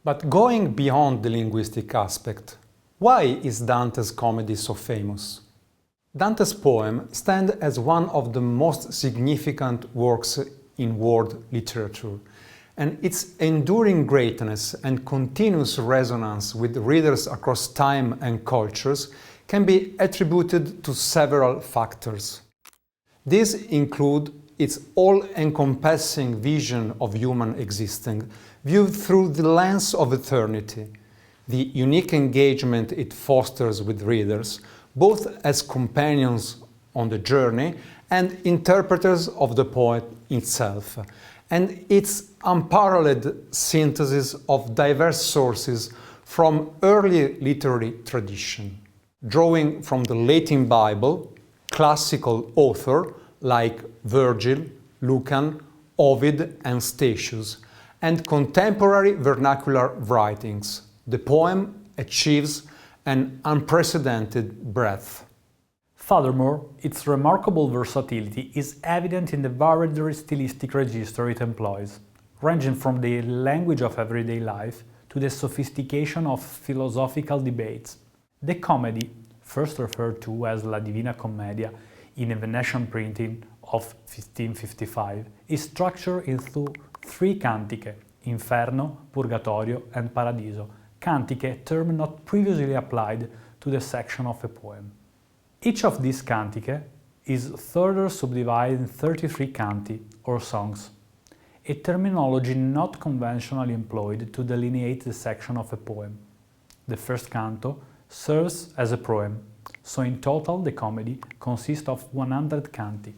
But going beyond the linguistic aspect, why is Dante's comedy so famous? Dante's poem stands as one of the most significant works in world literature, and its enduring greatness and continuous resonance with readers across time and cultures can be attributed to several factors. These include its all-encompassing vision of human existence, viewed through the lens of eternity, the unique engagement it fosters with readers, both as companions on the journey and interpreters of the poet itself, and its unparalleled synthesis of diverse sources from early literary tradition, drawing from the Latin Bible, classical authors like Virgil, Lucan, Ovid and Statius, and contemporary vernacular writings. The poem achieves an unprecedented breadth. Furthermore, its remarkable versatility is evident in the varied stylistic register it employs, ranging from the language of everyday life to the sophistication of philosophical debates. The comedy, first referred to as La Divina Commedia in a Venetian printing of 1555, is structured into three cantiche, Inferno, Purgatorio and Paradiso, cantiche, a term not previously applied to the section of a poem. Each of these cantiche is further subdivided in 33 canti, or songs, a terminology not conventionally employed to delineate the section of a poem. The first canto serves as a proem, so in total the comedy consists of 100 canti.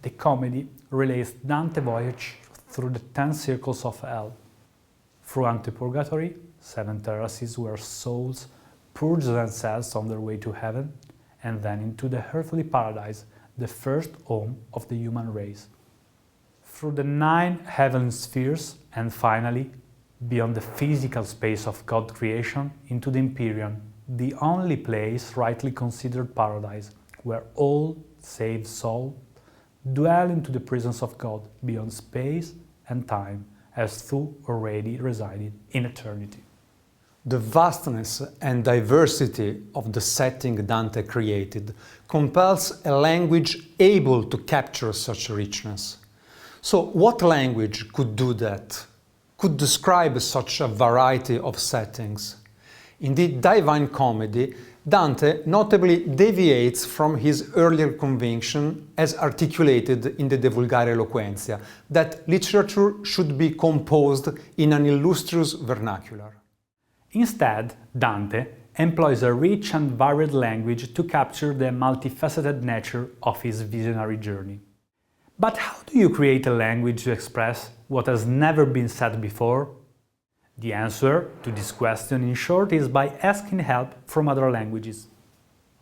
The comedy relates Dante's voyage through the 10 circles of hell, through Antipurgatory, 7 terraces where souls purge themselves on their way to heaven, and then into the earthly paradise, the first home of the human race, through the 9 heavenly spheres, and finally, beyond the physical space of God's creation, into the Empyrean, the only place rightly considered paradise, where all saved souls dwell into the presence of God beyond space and time, as though already resided in eternity. The vastness and diversity of the setting Dante created compels a language able to capture such richness. So what language could do that? Could describe such a variety of settings? In the Divine Comedy, Dante notably deviates from his earlier conviction, as articulated in the De Vulgare Eloquentia, that literature should be composed in an illustrious vernacular. Instead, Dante employs a rich and varied language to capture the multifaceted nature of his visionary journey. But how do you create a language to express what has never been said before? The answer to this question, in short, is by asking help from other languages.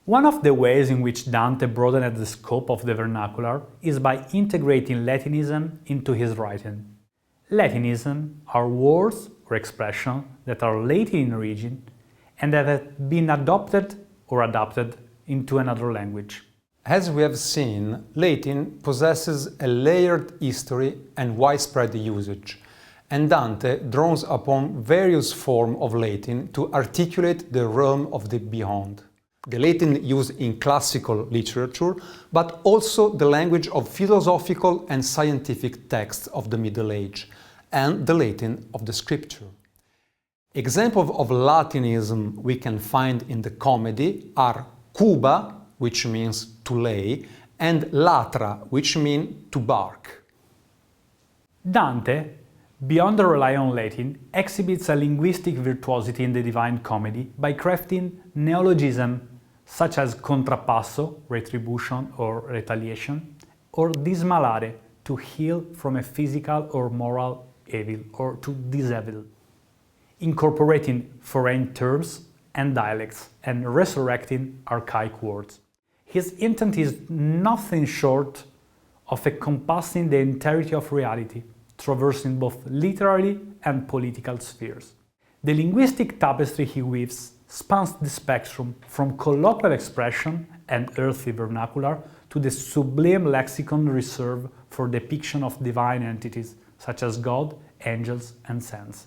One of the ways in which Dante broadened the scope of the vernacular is by integrating Latinism into his writing. Latinism are words or expressions that are Latin in origin and that have been adopted or adapted into another language. As we have seen, Latin possesses a layered history and widespread usage, and Dante draws upon various forms of Latin to articulate the realm of the beyond. The Latin used in classical literature, but also the language of philosophical and scientific texts of the Middle Age, and the Latin of the Scripture. Examples of Latinism we can find in the comedy are cuba, which means to lay, and latra, which means to bark. Dante, beyond the rely on Latin, exhibits a linguistic virtuosity in the Divine Comedy by crafting neologisms such as contrappasso, retribution or retaliation, or dismalare, to heal from a physical or moral evil, or to disevil, incorporating foreign terms and dialects and resurrecting archaic words. His intent is nothing short of encompassing the entirety of reality, traversing both literary and political spheres. The linguistic tapestry he weaves spans the spectrum from colloquial expression and earthly vernacular to the sublime lexicon reserved for depiction of divine entities such as God, angels and saints.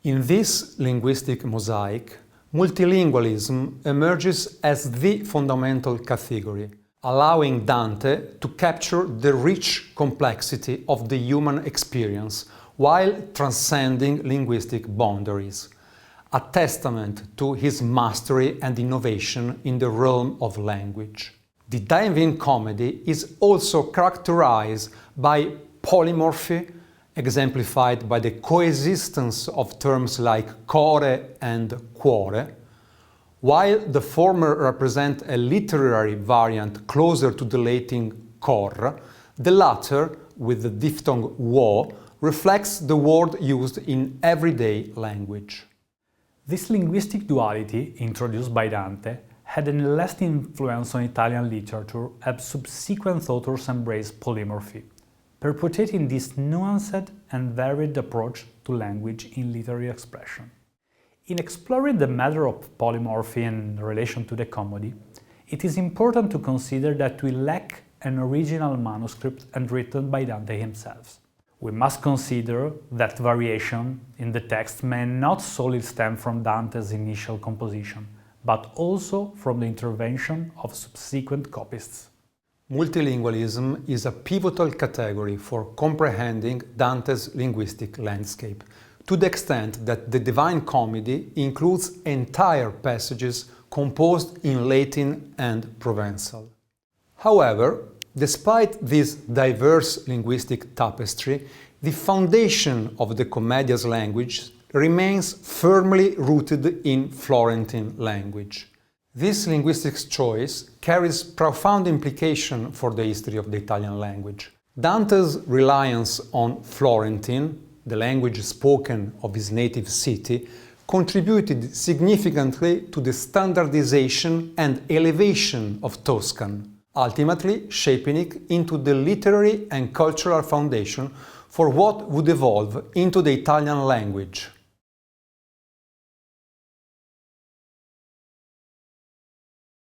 In this linguistic mosaic, multilingualism emerges as the fundamental category, allowing Dante to capture the rich complexity of the human experience while transcending linguistic boundaries, a testament to his mastery and innovation in the realm of language. The Divine Comedy is also characterized by polymorphy, exemplified by the coexistence of terms like core and cuore. While the former represent a literary variant closer to the Latin cor, the latter, with the diphthong wo, reflects the word used in everyday language. This linguistic duality, introduced by Dante, had a lasting influence on Italian literature as subsequent authors embraced polymorphy, perpetuating this nuanced and varied approach to language in literary expression. In exploring the matter of polymorphy in relation to the comedy, it is important to consider that we lack an original manuscript and written by Dante himself. We must consider that variation in the text may not solely stem from Dante's initial composition, but also from the intervention of subsequent copists. Multilingualism is a pivotal category for comprehending Dante's linguistic landscape, to the extent that the Divine Comedy includes entire passages composed in Latin and Provençal. However, despite this diverse linguistic tapestry, the foundation of the Commedia's language remains firmly rooted in Florentine language. This linguistic choice carries profound implication for the history of the Italian language. Dante's reliance on Florentine, the language spoken of his native city, contributed significantly to the standardization and elevation of Tuscan, ultimately shaping it into the literary and cultural foundation for what would evolve into the Italian language.